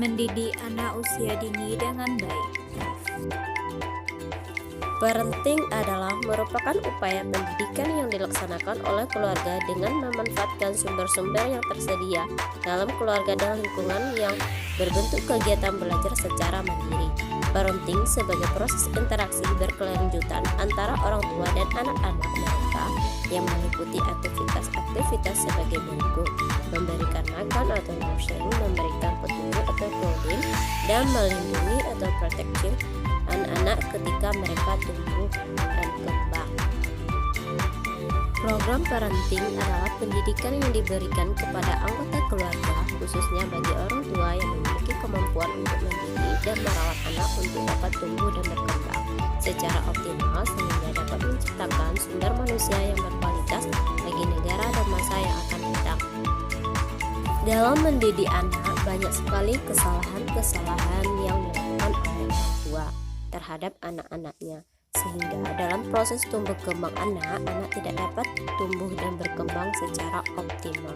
Mendidik anak usia dini dengan baik. Parenting adalah merupakan upaya pendidikan yang dilaksanakan oleh keluarga dengan memanfaatkan sumber-sumber yang tersedia dalam keluarga dan lingkungan yang berbentuk kegiatan belajar secara mandiri. Parenting sebagai proses interaksi berkelanjutan antara orang tua dan anak-anak mereka yang meliputi aktivitas-aktivitas sebagai berikut: memberikan makan atau nursing, memberikan petunjuk atau clothing, dan melindungi atau protecting anak-anak ketika mereka tumbuh dan kembang. Program parenting adalah pendidikan yang diberikan kepada anggota keluarga, khususnya bagi orang tua yang memiliki kemampuan untuk mendidik dan merawat anak untuk dapat tumbuh dan berkembang secara optimal sehingga dapat menciptakan sumber manusia yang berkualitas bagi negara dan masa yang akan datang. Dalam mendidik anak, banyak sekali kesalahan-kesalahan yang dilakukan oleh orang tua terhadap anak-anaknya, sehingga dalam proses tumbuh kembang anak tidak dapat tumbuh dan berkembang secara optimal.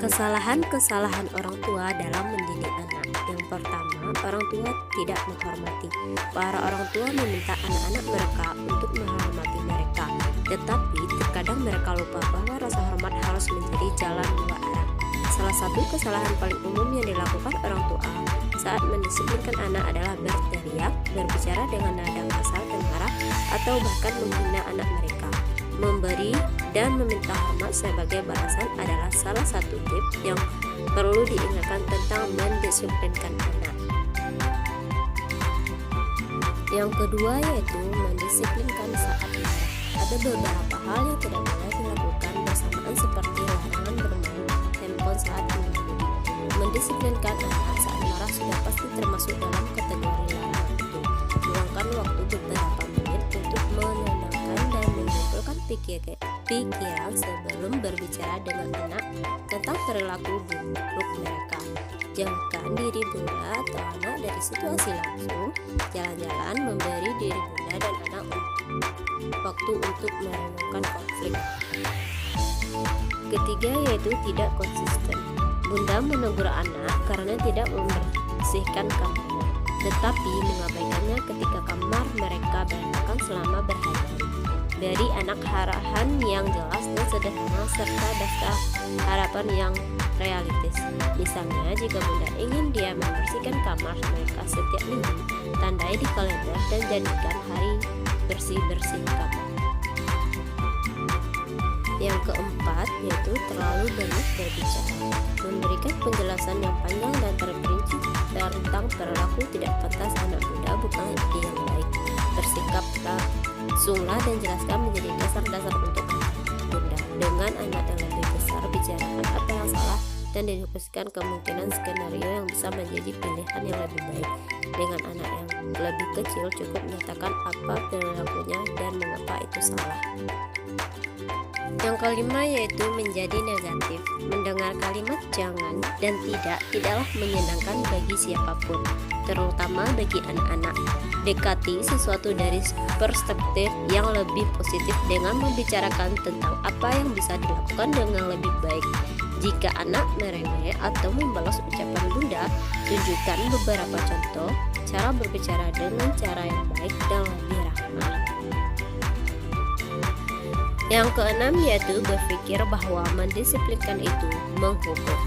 Kesalahan-kesalahan orang tua dalam mendidik anak. Yang pertama, orang tua tidak menghormati. Para orang tua meminta anak-anak mereka untuk menghormati mereka, tetapi terkadang mereka lupa bahwa rasa hormat harus menjadi jalan dua arah. Salah satu kesalahan paling umum yang dilakukan orang tua saat mendisiplinkan anak adalah berteriak, berbicara dengan nada kasar dan marah, atau bahkan menghina anak mereka. Memberi dan meminta hormat sebagai balasan adalah salah satu tips yang perlu diingatkan tentang mendisiplinkan anak. Yang kedua yaitu mendisiplinkan saat marah. Ada beberapa hal yang tidak boleh dilakukan bersamaan seperti larangan bermain handphone saat mengemudi. Mendisiplinkan anak saat marah sudah pasti termasuk dalam kategori larangan itu. Luangkan waktu beberapa menit untuk menenangkan dan mengumpulkan pikiran sebelum berbicara dengan anak tentang perilaku buruk mereka. Jauhkan diri bunda atau anak dari situasi langsung. Jalan-jalan, memberi diri bunda dan anak waktu untuk merenungkan konflik. Ketiga yaitu tidak konsisten. Bunda menegur anak karena tidak membersihkan kamarnya, tetapi mengabaikannya ketika kamar mereka berantakan selama berhari-hari. Beri anak harapan yang jelas dan sederhana serta daftar harapan yang realistis. Misalnya, jika bunda ingin dia membersihkan kamar mereka setiap minggu, tandai di kalender dan jadikan hari bersih-bersih kamar. Yang keempat yaitu terlalu banyak berbicara. Memberikan penjelasan yang panjang dan terperinci tentang perilaku tidak pantas anak bunda bukanlah ide yang baik. Bersikap langsunglah dan jelaskan menjadi dasar-dasar untuk anak bunda. Dengan anak yang lebih besar, bicarakan apa yang salah dan didiskusikan kemungkinan skenario yang bisa menjadi pilihan yang lebih baik. Dengan anak yang lebih kecil, cukup menyatakan apa perilakunya dan mengapa itu salah. Yang kelima yaitu menjadi negatif. Mendengar kalimat jangan dan tidaklah menyenangkan bagi siapapun, terutama bagi anak-anak. Dekati sesuatu dari perspektif yang lebih positif dengan membicarakan tentang apa yang bisa dilakukan dengan lebih baik. Jika anak merengek atau membalas ucapan bunda, tunjukkan beberapa contoh cara berbicara dengan cara yang baik dan lebih ramah. Yang keenam yaitu berpikir bahwa mendisiplinkan itu menghukum.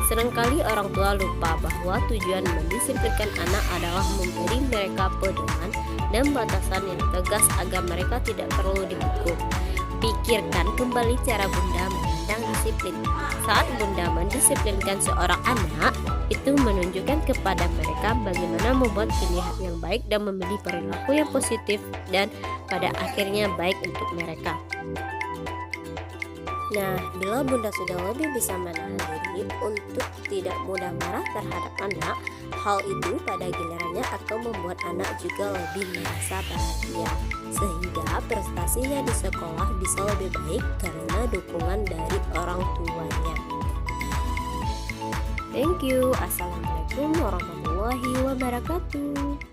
Seringkali orang tua lupa bahwa tujuan mendisiplinkan anak adalah memberi mereka pedoman dan batasan yang tegas agar mereka tidak perlu dihukum. Pikirkan kembali cara bunda memandang disiplin. Saat bunda mendisiplinkan seorang anak, itu menunjukkan kepada mereka bagaimana membuat pilihan yang baik dan memilih perilaku yang positif dan pada akhirnya baik untuk mereka. Nah, bila bunda sudah lebih bisa menahan diri untuk tidak mudah marah terhadap anak, hal itu pada gilirannya akan membuat anak juga lebih merasa bahagia, sehingga prestasinya di sekolah bisa lebih baik karena dukungan dari orang tuanya. Thank you. Assalamualaikum warahmatullahi wabarakatuh.